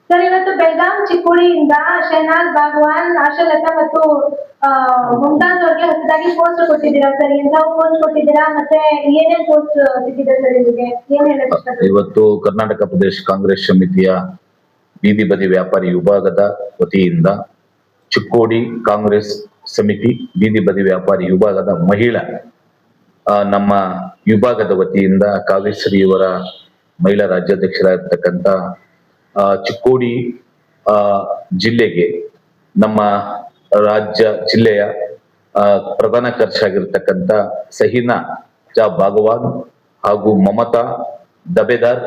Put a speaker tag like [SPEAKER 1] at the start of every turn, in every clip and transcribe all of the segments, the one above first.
[SPEAKER 1] Sir, ಇವತ್ತು ಬೆಳಗಾಂ ಚಿಕ್ಕೋಡಿಯಿಂದ ಶಹನಾಜ್ ಬಾಗವಾನ್, ಆಶಾಲತಾ ಮತ್ತು ಮುಮ್ತಾಜ್ ಅವ್ರಿಗೆ ಹೊಸದಾಗಿ ಪೋಸ್ಟ್ ಕೊಟ್ಟಿದ್ದೀರಾ ಸರ್. ಎಂತ ಪೋಸ್ಟ್ ಕೊಟ್ಟಿದ್ದೀರಾ ಮತ್ತೆ ಏನೇನ್ ಪೋಸ್ಟ್ ಸಿಕ್ಕಿದೆ ಸರ್ ನಿಮಗೆ? ಏನ್ ಹೇಳಕ್ ಇಷ್ಟಪಡ್ತೀರಾ?
[SPEAKER 2] ಇವತ್ತು ಕರ್ನಾಟಕ ಪ್ರದೇಶ ಕಾಂಗ್ರೆಸ್ ಸಮಿತಿಯ ಬೀದಿ ಬದಿ ವ್ಯಾಪಾರಿ ವಿಭಾಗದ ವತಿಯಿಂದ ಚಿಕ್ಕೋಡಿ ಕಾಂಗ್ರೆಸ್ ಸಮಿತಿ ಬೀದಿ ಬದಿ ವ್ಯಾಪಾರಿ ವಿಭಾಗದ ಮಹಿಳಾ ನಮ್ಮ ವಿಭಾಗದ ವತಿಯಿಂದ ಕಾವ್ಯಶ್ರೀಯವರ ಮಹಿಳಾ ರಾಜ್ಯಾಧ್ಯಕ್ಷರಾಗಿರ್ತಕ್ಕಂಥ ಚಿಕ್ಕೋಡಿ ಜಿಲ್ಲೆಗೆ ನಮ್ಮ ಜಿಲ್ಲೆಯ ಪ್ರಧಾನ ಖರ್ಚಾಗಿರ್ತಕ್ಕಂಥ ಸಹಿನಾ ಜಾ ಬಾಗವಾನ್ ಹಾಗೂ ಮಮತಾ ದಬೇದಾರ್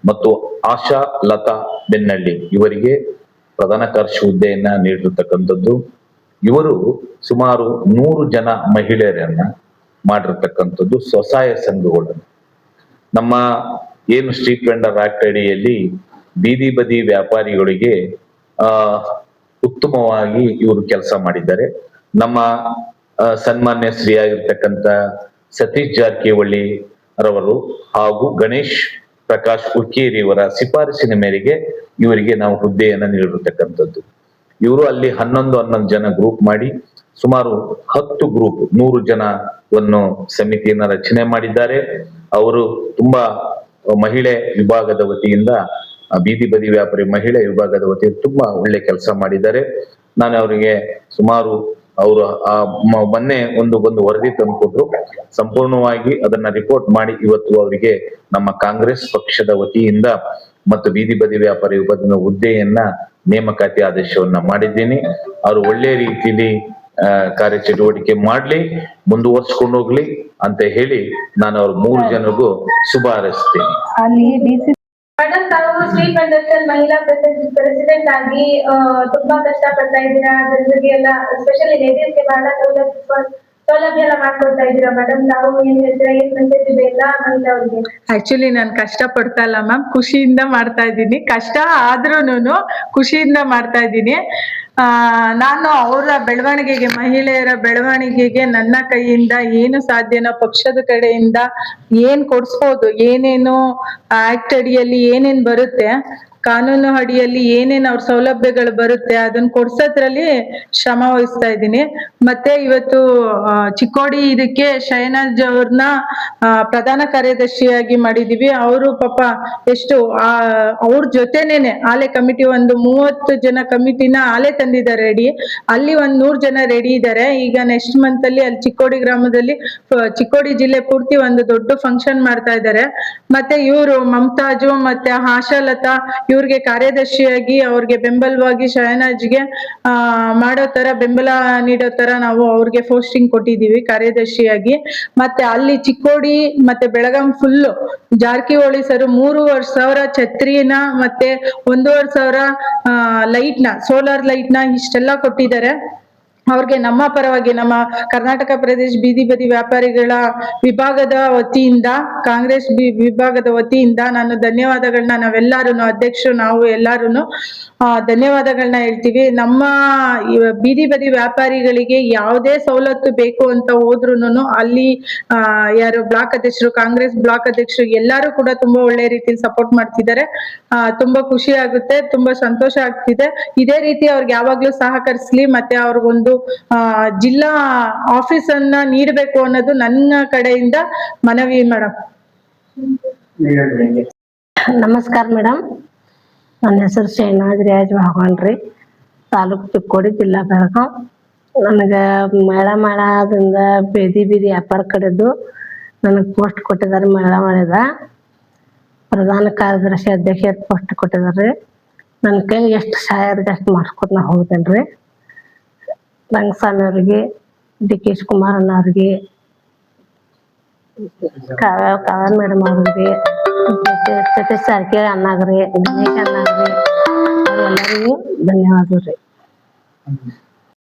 [SPEAKER 2] ಮತ್ತು ಆಶಾ ಲತಾ ಬೆನ್ನಳ್ಳಿ ಇವರಿಗೆ ಪ್ರಧಾನ ಕಾರ್ಯದರ್ಶಿ ಹುದ್ದೆಯನ್ನ ನೀಡಿರ್ತಕ್ಕಂಥದ್ದು. ಇವರು ಸುಮಾರು 100 ಜನ ಮಹಿಳೆಯರನ್ನ ಮಾಡಿರ್ತಕ್ಕಂಥದ್ದು ಸ್ವಸಹಾಯ ಸಂಘಗಳನ್ನು. ನಮ್ಮ ಏನು ಸ್ಟ್ರೀಟ್ ವೆಂಡರ್ ಆಕ್ಟ್ ಅಡಿಯಲ್ಲಿ ಬೀದಿ ಬದಿ ವ್ಯಾಪಾರಿಗಳಿಗೆ ಉತ್ತಮವಾಗಿ ಇವರು ಕೆಲಸ ಮಾಡಿದ್ದಾರೆ. ನಮ್ಮ ಸನ್ಮಾನ್ಯ ಶ್ರೀಯಾಗಿರ್ತಕ್ಕಂಥ ಸತೀಶ್ ಜಾರಕಿಹೊಳಿ ರವರು ಹಾಗೂ ಗಣೇಶ್ ಪ್ರಕಾಶ್ ಹುಕ್ಕೇರಿ ಅವರ ಶಿಫಾರಸಿನ ಮೇರೆಗೆ ಇವರಿಗೆ ನಾವು ಹುದ್ದೆಯನ್ನು ನೀಡಿರ್ತಕ್ಕಂಥದ್ದು. ಇವರು ಅಲ್ಲಿ 11 ಜನ ಗ್ರೂಪ್ ಮಾಡಿ ಸುಮಾರು 10 ಗ್ರೂಪ್ 100 ಜನವನ್ನು ಸಮಿತಿಯನ್ನ ರಚನೆ ಮಾಡಿದ್ದಾರೆ. ಅವರು ತುಂಬಾ ಮಹಿಳೆ ವಿಭಾಗದ ವತಿಯಿಂದ ಬೀದಿ ಬದಿ ವ್ಯಾಪಾರಿ ಮಹಿಳೆ ವಿಭಾಗದ ವತಿಯಿಂದ ತುಂಬಾ ಒಳ್ಳೆ ಕೆಲಸ ಮಾಡಿದ್ದಾರೆ. ನಾನು ಅವರಿಗೆ ಸುಮಾರು ಅವರು ಮೊನ್ನೆ ಒಂದು ವರದಿ ತಂದುಕೊಟ್ರು. ಸಂಪೂರ್ಣವಾಗಿ ಅದನ್ನ ರಿಪೋರ್ಟ್ ಮಾಡಿ ಇವತ್ತು ಅವರಿಗೆ ನಮ್ಮ ಕಾಂಗ್ರೆಸ್ ಪಕ್ಷದ ವತಿಯಿಂದ ಮತ್ತು ಬೀದಿ ಬದಿ ವ್ಯಾಪಾರಿ ವಿಭಾಗದ ಹುದ್ದೆಯನ್ನ ನೇಮಕಾತಿ ಆದೇಶವನ್ನ ಮಾಡಿದ್ದೀನಿ. ಅವರು ಒಳ್ಳೆ ರೀತಿಯಲ್ಲಿ ಕಾರ್ಯಚಟುವಟಿಕೆ ಮಾಡ್ಲಿ, ಮುಂದುವರ್ಸ್ಕೊಂಡು ಹೋಗ್ಲಿ ಅಂತ ಹೇಳಿ ನಾನು ಅವ್ರ 3 ಜನರಿಗೂ ಶುಭ ಹಾರೈಸ್ತೇನೆ.
[SPEAKER 1] ಮೇಡಮ್, ತಾವು ಸ್ಟ್ರೀಟ್ ವೆಂಡರ್ಸ್ ಮಹಿಳಾ ಪ್ರೆಸಿಡೆಂಟ್ ಆಗಿ ತುಂಬಾ ಕಷ್ಟ ಪಡ್ತಾ ಇದ್ದೀರಾ. ಜನರಿಗೆ ಎಲ್ಲ ಎಸ್ಪೆಷಲಿ ಲೇಡೀಸ್ಗೆ ಬಹಳ ಸೌಲಭ್ಯ ಎಲ್ಲ ಮಾಡ್ಕೊಡ್ತಾ ಇದ್ದೀರಾ. ಮೇಡಮ್, ತಾವು ಏನ್ ಹೇಳ್ತೀರಾ? ಏನ್ ಮೆಸೇಜ್ ಇದೆ ಎಲ್ಲ ಮಹಿಳೆಯರಿಗೆ?
[SPEAKER 3] ಆಕ್ಚುಲಿ ನಾನು ಕಷ್ಟ ಪಡ್ತಾ ಇಲ್ಲ ಮ್ಯಾಮ್, ಖುಷಿಯಿಂದ ಮಾಡ್ತಾ ಇದ್ದೀನಿ. ಕಷ್ಟ ಆದ್ರೂನು ಖುಷಿಯಿಂದ ಮಾಡ್ತಾ ಇದ್ದೀನಿ. ನಾನು ಅವರ ಬೆಳವಣಿಗೆಗೆ, ಮಹಿಳೆಯರ ಬೆಳವಣಿಗೆಗೆ ನನ್ನ ಕೈಯಿಂದ ಏನು ಸಾಧ್ಯನೋ ಪಕ್ಷದ ಕಡೆಯಿಂದ ಏನ್ ಕೊಡ್ಸ್ಬೋದು, ಏನೇನು ಆಕ್ಟ್ ಅಡಿಯಲ್ಲಿ ಏನೇನ್ ಬರುತ್ತೆ, ಕಾನೂನು ಅಡಿಯಲ್ಲಿ ಏನೇನ್ ಅವ್ರ ಸೌಲಭ್ಯಗಳು ಬರುತ್ತೆ ಅದನ್ನ ಕೊಡ್ಸೋದ್ರಲ್ಲಿ ಶ್ರಮ ವಹಿಸ್ತಾ ಇದ್ದೀನಿ. ಮತ್ತೆ ಇವತ್ತು ಚಿಕ್ಕೋಡಿ ಇದಕ್ಕೆ ಶಹನಾಜ್ ಅವ್ರನ್ನ ಪ್ರಧಾನ ಕಾರ್ಯದರ್ಶಿಯಾಗಿ ಮಾಡಿದೀವಿ. ಅವರು ಪಾಪ ಎಷ್ಟು ಅವ್ರ ಜೊತೆನೇನೆ ಆಲೆ ಕಮಿಟಿ ಒಂದು 30 ಜನ ಕಮಿಟಿನ ಆಲೆ ತಂದಿದ್ದಾರೆ ರೆಡಿ. ಅಲ್ಲಿ 100 ಜನ ರೆಡಿ ಇದ್ದಾರೆ. ಈಗ ನೆಕ್ಸ್ಟ್ ಮಂತ್ ಅಲ್ಲಿ ಅಲ್ಲಿ ಚಿಕ್ಕೋಡಿ ಗ್ರಾಮದಲ್ಲಿ ಚಿಕ್ಕೋಡಿ ಜಿಲ್ಲೆ ಪೂರ್ತಿ ಒಂದು ದೊಡ್ಡ ಫಂಕ್ಷನ್ ಮಾಡ್ತಾ ಇದ್ದಾರೆ. ಮತ್ತೆ ಇವರು ಮಮತಾಜು ಮತ್ತೆ ಆಶಾಲತಾ ಇವ್ರಿಗೆ ಕಾರ್ಯದರ್ಶಿಯಾಗಿ ಅವ್ರಿಗೆ ಬೆಂಬಲವಾಗಿ ಶಹನಾಜ್ಗೆ ಮಾಡೋ ತರ ಬೆಂಬಲ ನೀಡೋ ತರ ನಾವು ಅವ್ರಿಗೆ ಪೋಸ್ಟಿಂಗ್ ಕೊಟ್ಟಿದೀವಿ ಕಾರ್ಯದರ್ಶಿಯಾಗಿ. ಮತ್ತೆ ಅಲ್ಲಿ ಚಿಕ್ಕೋಡಿ ಮತ್ತೆ ಬೆಳಗಾಂ ಫುಲ್ ಜಾರಕಿಹೊಳಿ ಸರ್ 3,500 ಛತ್ರಿನ ಮತ್ತೆ 1,500 ಲೈಟ್ ನ ಸೋಲಾರ್ ಲೈಟ್ ನ ಇಷ್ಟೆಲ್ಲ ಕೊಟ್ಟಿದ್ದಾರೆ. ಅವ್ರಿಗೆ ನಮ್ಮ ಪರವಾಗಿ ನಮ್ಮ ಕರ್ನಾಟಕ ಪ್ರದೇಶ ಬೀದಿ ಬದಿ ವ್ಯಾಪಾರಿಗಳ ವಿಭಾಗದ ವತಿಯಿಂದ, ಕಾಂಗ್ರೆಸ್ ವಿಭಾಗದ ವತಿಯಿಂದ ನಾನು ಧನ್ಯವಾದಗಳನ್ನ ನಾವೆಲ್ಲರೂ ಅಧ್ಯಕ್ಷರು ನಾವು ಎಲ್ಲಾರು ಧನ್ಯವಾದಗಳನ್ನ ಹೇಳ್ತೀವಿ. ನಮ್ಮ ಬೀದಿ ಬದಿ ವ್ಯಾಪಾರಿಗಳಿಗೆ ಯಾವುದೇ ಸವಲತ್ತು ಬೇಕು ಅಂತ ಹೋದ್ರುನು ಅಲ್ಲಿ ಯಾರು ಬ್ಲಾಕ್ ಅಧ್ಯಕ್ಷರು, ಕಾಂಗ್ರೆಸ್ ಬ್ಲಾಕ್ ಅಧ್ಯಕ್ಷರು ಎಲ್ಲರೂ ಕೂಡ ತುಂಬಾ ಒಳ್ಳೆ ರೀತಿಯಲ್ಲಿ ಸಪೋರ್ಟ್ ಮಾಡ್ತಿದ್ದಾರೆ. ತುಂಬಾ ಖುಷಿ ಆಗುತ್ತೆ, ತುಂಬಾ ಸಂತೋಷ ಆಗ್ತಿದೆ. ಇದೇ ರೀತಿ ಅವ್ರಿಗೆ ಯಾವಾಗ್ಲೂ ಸಹಕರಿಸ್ಲಿ. ಮತ್ತೆ ಅವ್ರಿಗೊಂದು ಜಿಲ್ಲಾ ಆಫೀಸ್ ಅನ್ನ ನೀಡಬೇಕು ಅನ್ನೋದು ನನ್ನ ಕಡೆಯಿಂದ ಮನವಿ ಮೇಡಮ್.
[SPEAKER 4] ನಮಸ್ಕಾರ ಮೇಡಮ್, ನನ್ನ ಹೆಸರು ಶಹನಾಜ್ ರಿಯಾಜ್ ಬಾಗವಾನ್ರಿ, ತಾಲೂಕು ಚಿಕ್ಕೋಡಿ, ಜಿಲ್ಲಾ ಬೆಳಗಾಂ. ನನಗೆ ಮೇಳದಿಂದ ಬೀದಿ ವ್ಯಾಪಾರ ಕಡೆದು ನನಗೆ ಪೋಸ್ಟ್ ಕೊಟ್ಟಿದ್ದಾರೆ. ಮೇಳದ ಪ್ರಧಾನ ಕಾರ್ಯದರ್ಶಿ ಅಧ್ಯಕ್ಷ ಪೋಸ್ಟ್ ಕೊಟ್ಟಿದ್ದಾರೆ. ನನ್ನ ಕೈಲಿ ಎಷ್ಟು ಸಹಾಯ ಅಷ್ಟು ಮಾಡಿಸ್ಕೊತ ನಾ ಹೋಗ್ತೇನ್ರಿ. ರಂಗಸ್ವಾಮಿ ಅವ್ರಿಗೆ, ಡಿ.ಕೆ. ಶಿವಕುಮಾರ್ ಅವ್ರಿಗೆ, ಕಾವ್ಯ ಮೇಡಮ್ ಅವ್ರಿಗೆ, ಸತೀಶ್ ಜಾರಕಿಹೊಳಿ ಅಣ್ಣಾಗ್ರಿ, ಗಣೇಶ್ ಅಣ್ಣಾಗ್ರಿ, ಅವ್ರೆಲ್ಲರಿಗೂ ಧನ್ಯವಾದ ರೀ.